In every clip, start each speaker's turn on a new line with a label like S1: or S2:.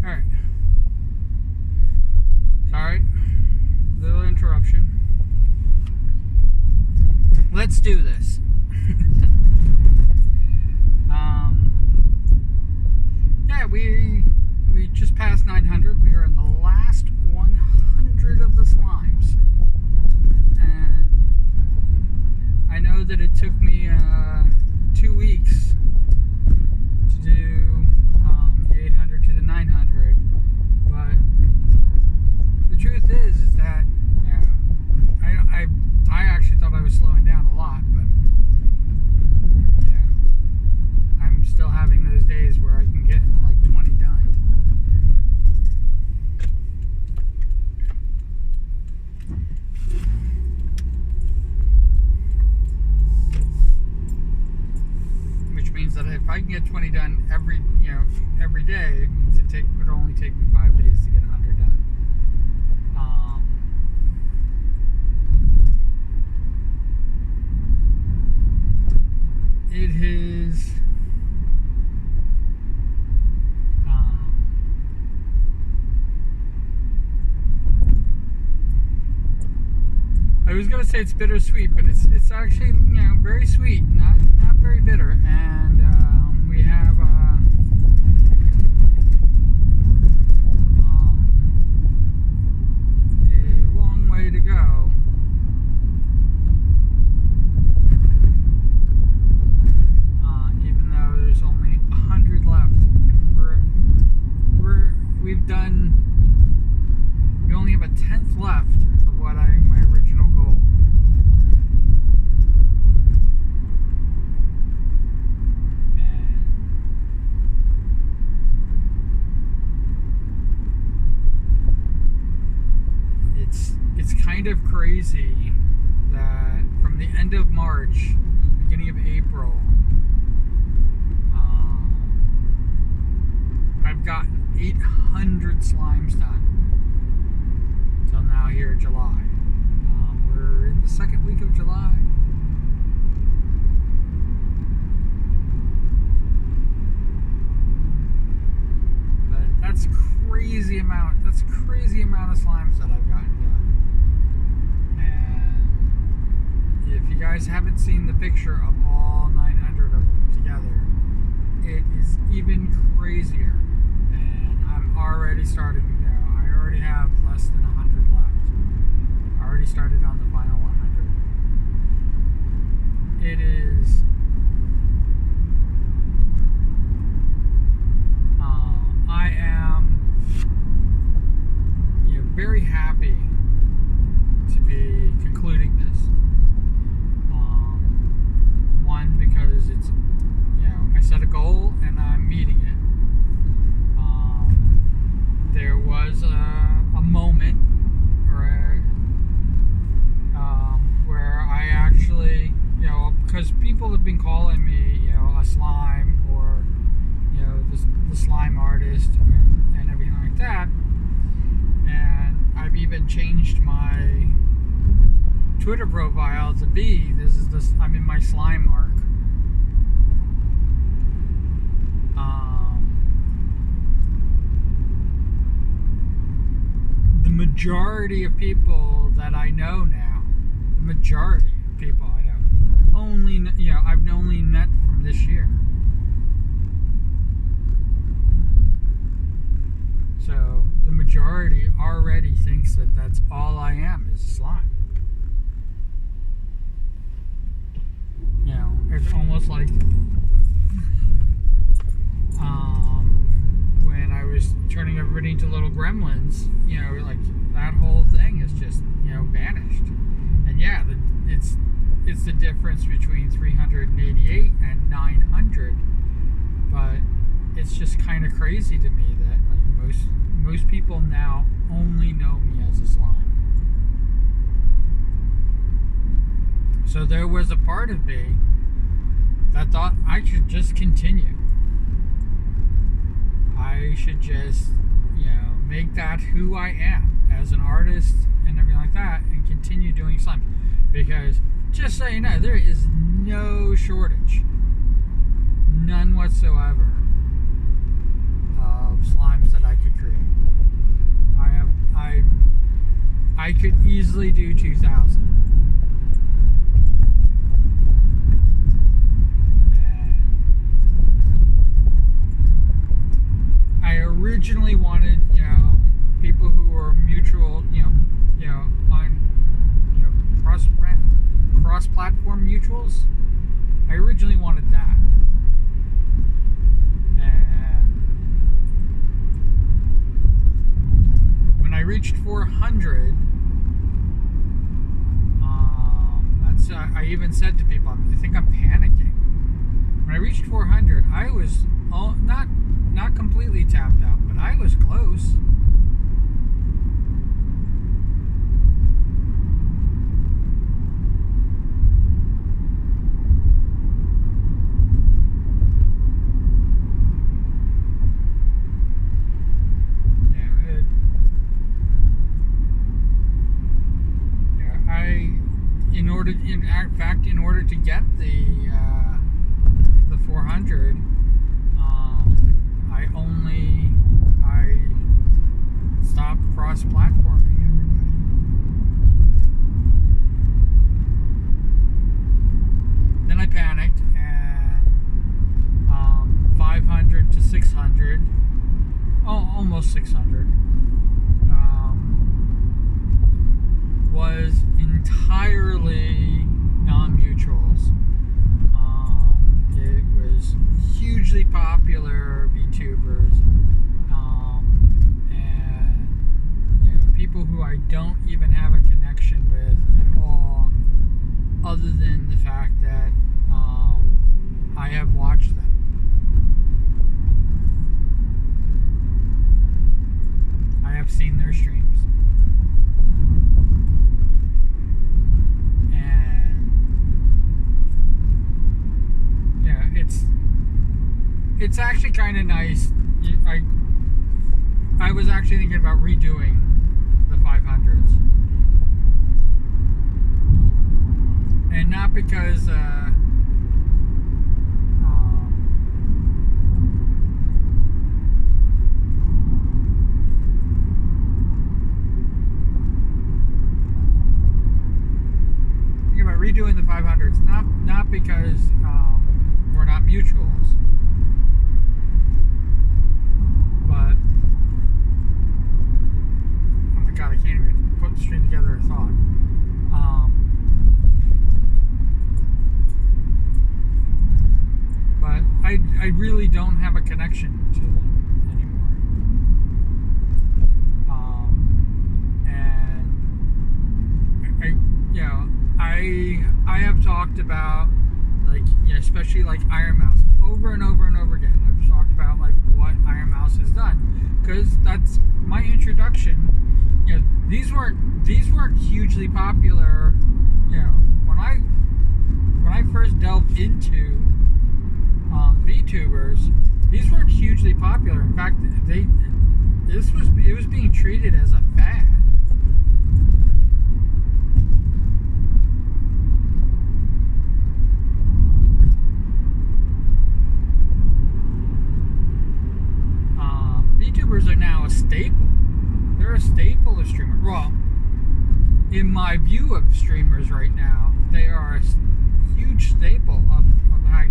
S1: Alright. Sorry. Little interruption. Let's do this. Yeah, we just passed 900. We are in the last 100 of the slimes. And I know that it took me 2 weeks to do the 800 to the 900, but the truth is that, you know, I actually thought I was slowing down a lot, but yeah, I'm still having those days where I can get like 20 done. Which means that if I can get 20 done every day, it means it would only take me 5 days to get 100 done. It is I was gonna say it's bittersweet, but it's actually, you know, very sweet, not very bitter, and we have a long way to go. Even though there's only 100 left, we only have a 10th left of what my original goal. And it's kind of crazy that from the end of March, beginning of April, I've gotten 800 slimes done till now here in July. We're in the second week of July. But that's crazy amount. That's a crazy amount of slimes that I've gotten done. And if you guys haven't seen the picture of all 900 of them together, it is even crazier. I'm already starting, you know, I already have less than 100 left. I already started on the final 100. It is, I am, you know, very happy to be concluding this. One, because it's, you know, I set a goal and I'm meeting it. There was a moment where I actually, you know, because people have been calling me, you know, a slime, or, you know, the slime artist, and everything like that. And I've even changed my Twitter profile to be, I'm in my slime arc. The majority of people that I know now, I've only met from this year. So the majority already thinks that that's all I am, is a slime. You know, it's almost like when I was turning everybody into little gremlins, you know, like that whole thing is just, you know, vanished. And yeah, it's the difference between 388 and 900, but it's just kind of crazy to me that like most people now only know me as a slime. So there was a part of me that thought I should just continue. I should just, you know, make that who I am as an artist and everything like that, and continue doing slimes. Because, just so you know, there is no shortage, none whatsoever, of slimes that I could I could easily do 2,000. I originally wanted, people who were mutual, on, cross-platform mutuals. I originally wanted that. And when I reached 400, I even said to people, I think I'm panicking. When I reached 400, I was not completely tapped out, but I was close. In order to get the 400, I stopped cross-platforming everybody. Then I panicked, and 500 to 600, almost 600, was entirely non-mutuals. It was hugely popular VTubers, and people who I don't even have a connection with at all, other than the fact that I have watched them. I have seen their streams. It's actually kind of nice. I was actually thinking about redoing the 500s, and not because thinking about redoing the 500s, not because we're not mutuals. But oh my god, I can't even put the string together a thought. But I really don't have a connection to them anymore. And I have talked about, especially like Iron Mouse over and over and over again. I've talked about what Iron Mouse has done, because that's my introduction. These weren't hugely popular. When I first delved into VTubers, these weren't hugely popular. In fact, it was being treated as a fad. VTubers are now a staple. They're a staple of streamers. Well, in my view of streamers right now, they are a huge staple of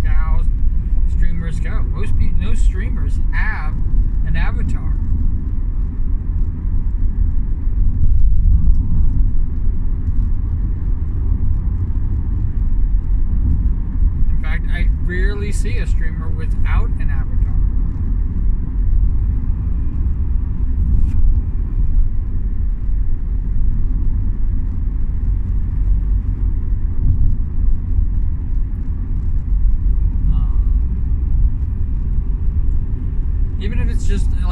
S1: how streamers go. Most streamers have an avatar. In fact, I rarely see a streamer without an avatar. Even if it's just an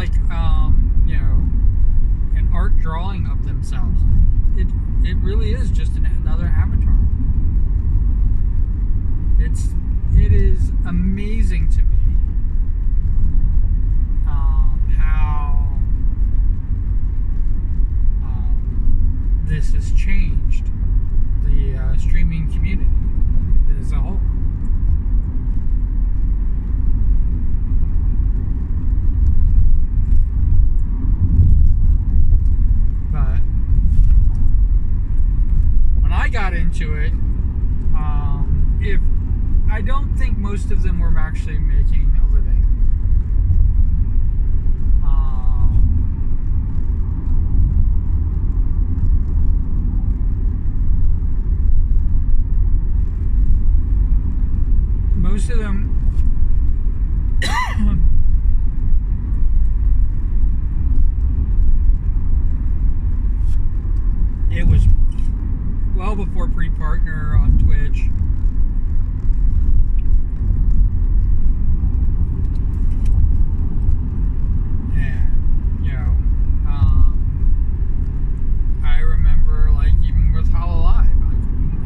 S1: art drawing of themselves, it really is just another avatar. It is amazing to me how this has changed the streaming community as a whole. into it, if I don't think most of them were actually making a living. Most of them it was well before pre-partner on Twitch. And, you know, I remember, like, even with Hollow Live,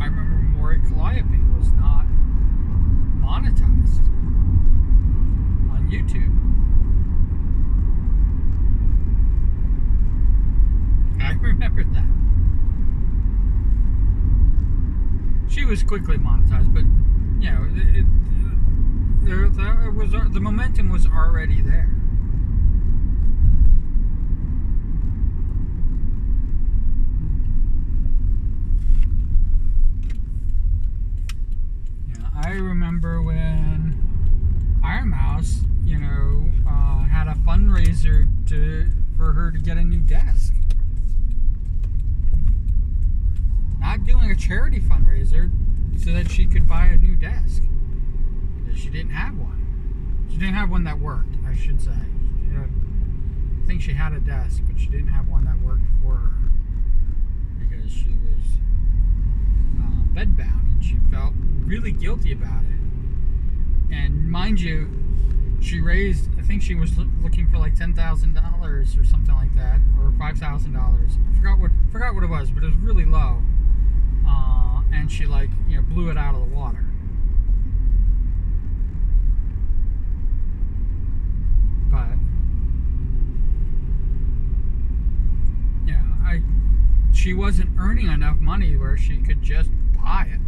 S1: I remember Maury Calliope was not monetized on YouTube. I remember that. She was quickly monetized, but you know, it was the momentum was already there. Yeah, I remember when Iron Mouse, you know, had a fundraiser for her to get a new desk. Not doing a charity fundraiser so that she could buy a new desk. She didn't have one. She didn't have one that worked, I should say. I think she had a desk, but she didn't have one that worked for her because she was bedbound and she felt really guilty about it. And mind you, she raised, I think she was looking for like $10,000 or something like that, or $5,000. I forgot what it was, but it was really low. And she, like, you know, blew it out of the water. But yeah, she wasn't earning enough money where she could just buy it.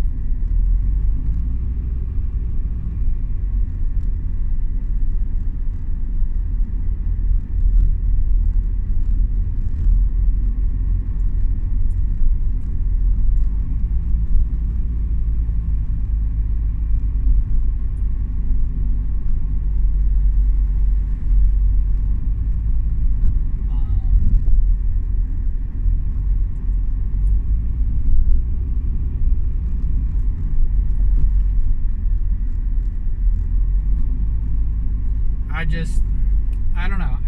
S1: I don't know.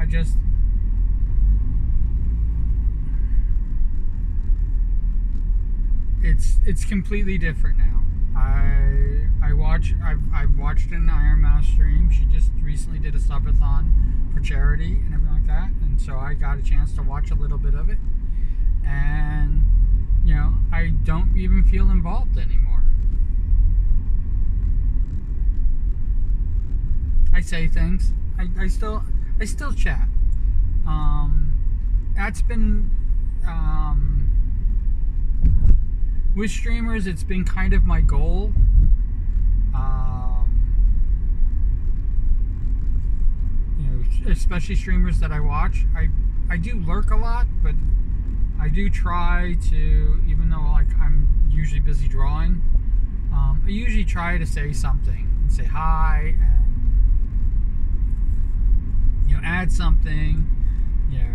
S1: It's completely different now. I've watched an Iron Mouse stream. She just recently did a subathon for charity and everything like that, and so I got a chance to watch a little bit of it. And you know, I don't even feel involved anymore. I say things. I still chat. That's been with streamers. It's been kind of my goal. You know, especially streamers that I watch. I do lurk a lot, but I do try to, even though like I'm usually busy drawing, I usually try to say something and say hi and, you know, add something, you know,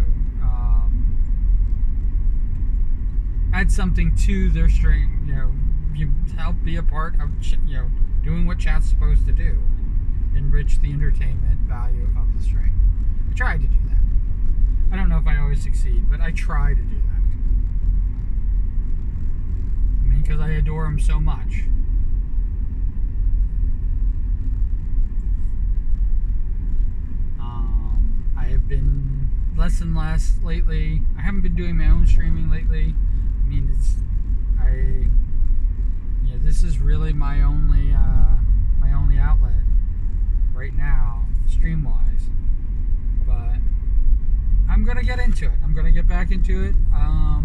S1: add something to their stream, you know, you help be a part of, you know, doing what chat's supposed to do, enrich the entertainment value of the stream. I try to do that. I don't know if I always succeed, but I try to do that. I mean, because I adore him so much. I have been less and less lately. I haven't been doing my own streaming lately. I mean, this is really my only outlet right now, stream-wise. But I'm gonna get into it. I'm gonna get back into it. I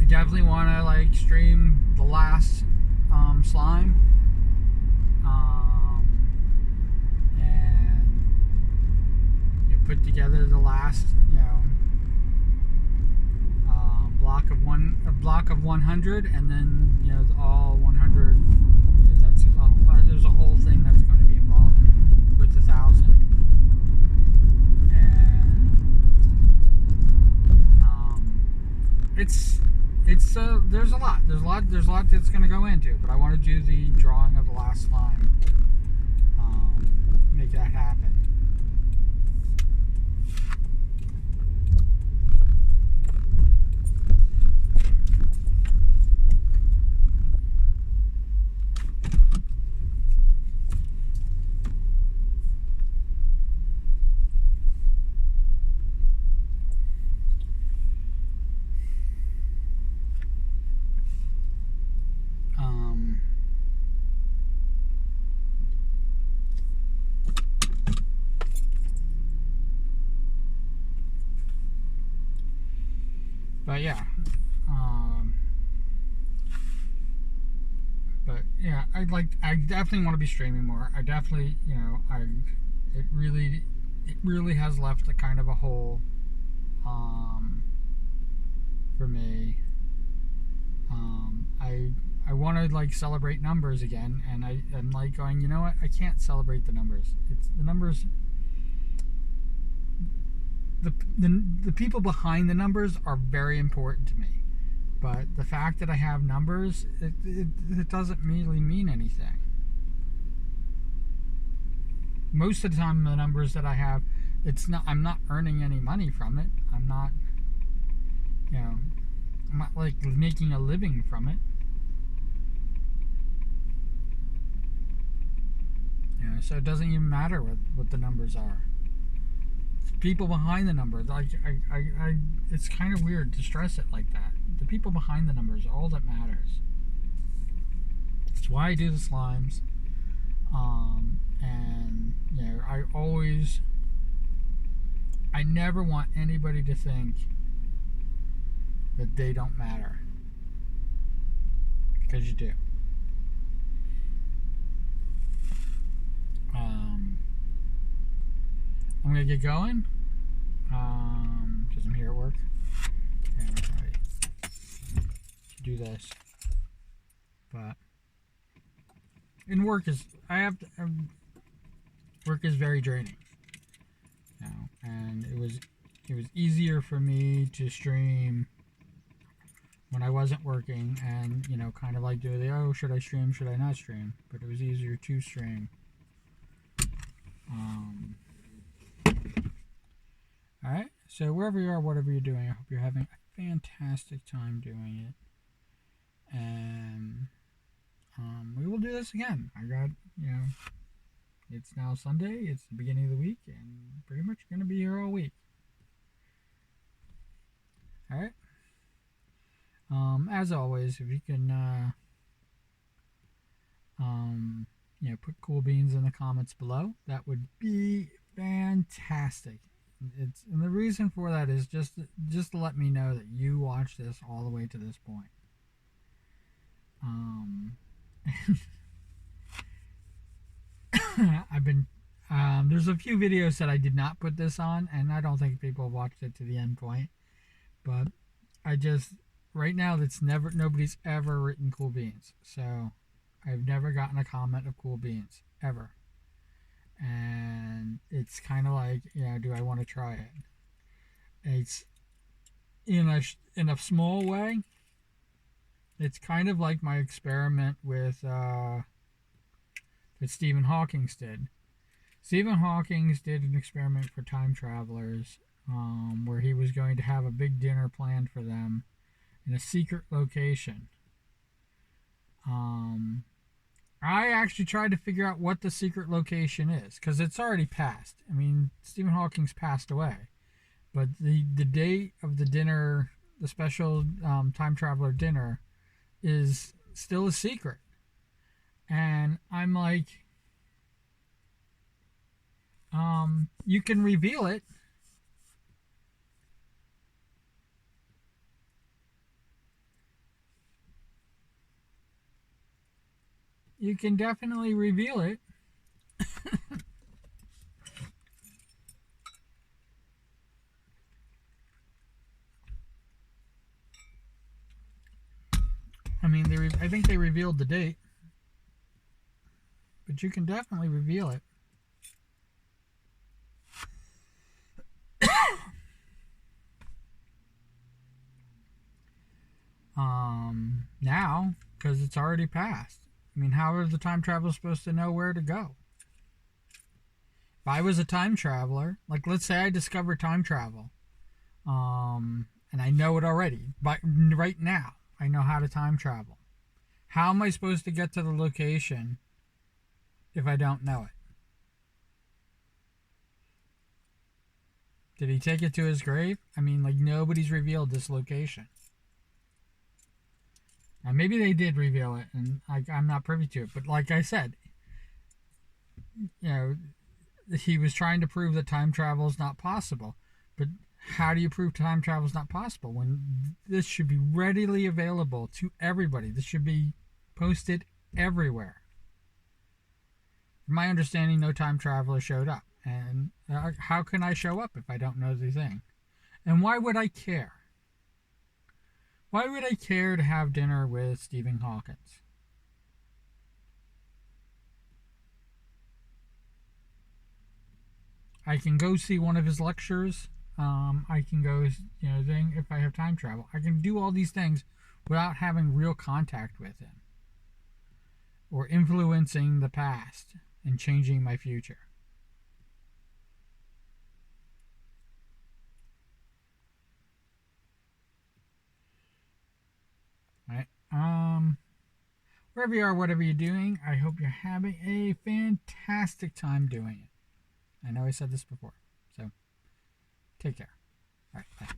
S1: definitely want to like stream the last slime. And put together the last, a block of 100, and then all 100. That's there's a whole thing that's going to be involved with 1,000, and there's a lot that's going to go into it. But I want to do the drawing of the last slime, make that happen. But yeah, I definitely want to be streaming more. I definitely, it really has left a kind of a hole, for me. I want to celebrate numbers again, and I'm going, you know what? I can't celebrate the numbers. It's the numbers. The people behind the numbers are very important to me, but the fact that I have numbers, it doesn't really mean anything. Most of the time, the numbers that I have, I'm not earning any money from it. I'm not making a living from it. So it doesn't even matter what the numbers are. People behind the numbers, it's kind of weird to stress it like that. The people behind the numbers are all that matters. That's why I do the slimes. And I never want anybody to think that they don't matter, because you do. I'm gonna get going, because I'm here at work, and I'm ready to do this. But work is very draining, and it was easier for me to stream when I wasn't working, and kind of do the should I stream, should I not stream, but it was easier to stream. Alright, so wherever you are, whatever you're doing, I hope you're having a fantastic time doing it. And we will do this again. I got, it's now Sunday, it's the beginning of the week, and pretty much going to be here all week. Alright. As always, if you can, put cool beans in the comments below, that would be fantastic. And the reason for that is just to let me know that you watched this all the way to this point. There's a few videos that I did not put this on, and I don't think people watched it to the end point. But right now, nobody's ever written cool beans, so I've never gotten a comment of cool beans ever. And it's kind of like, do I want to try it? It's in a small way. It's kind of like my experiment with that Stephen Hawking did. Stephen Hawking did an experiment for time travelers, where he was going to have a big dinner planned for them in a secret location. I actually tried to figure out what the secret location is, because it's already passed. I mean, Stephen Hawking's passed away, but the date of the dinner, the special time traveler dinner, is still a secret. And I'm like, you can reveal it. You can definitely reveal it. I mean, I think they revealed the date, but you can definitely reveal it. Now, because it's already passed. I mean, how are the time travelers supposed to know where to go? If I was a time traveler, like let's say I discover time travel, and I know it already, but right now I know how to time travel. How am I supposed to get to the location if I don't know it? Did he take it to his grave? I mean, like nobody's revealed this location. Now, maybe they did reveal it, and I'm not privy to it. But like I said, you know, he was trying to prove that time travel is not possible. But how do you prove time travel is not possible when this should be readily available to everybody? This should be posted everywhere. From my understanding, no time traveler showed up. And how can I show up if I don't know the thing? And why would I care? Why would I care to have dinner with Stephen Hawkins? I can go see one of his lectures. I can go, thing if I have time travel. I can do all these things without having real contact with him or influencing the past and changing my future. Right? Wherever you are, whatever you're doing, I hope you're having a fantastic time doing it. I know I said this before, so take care. All right, bye.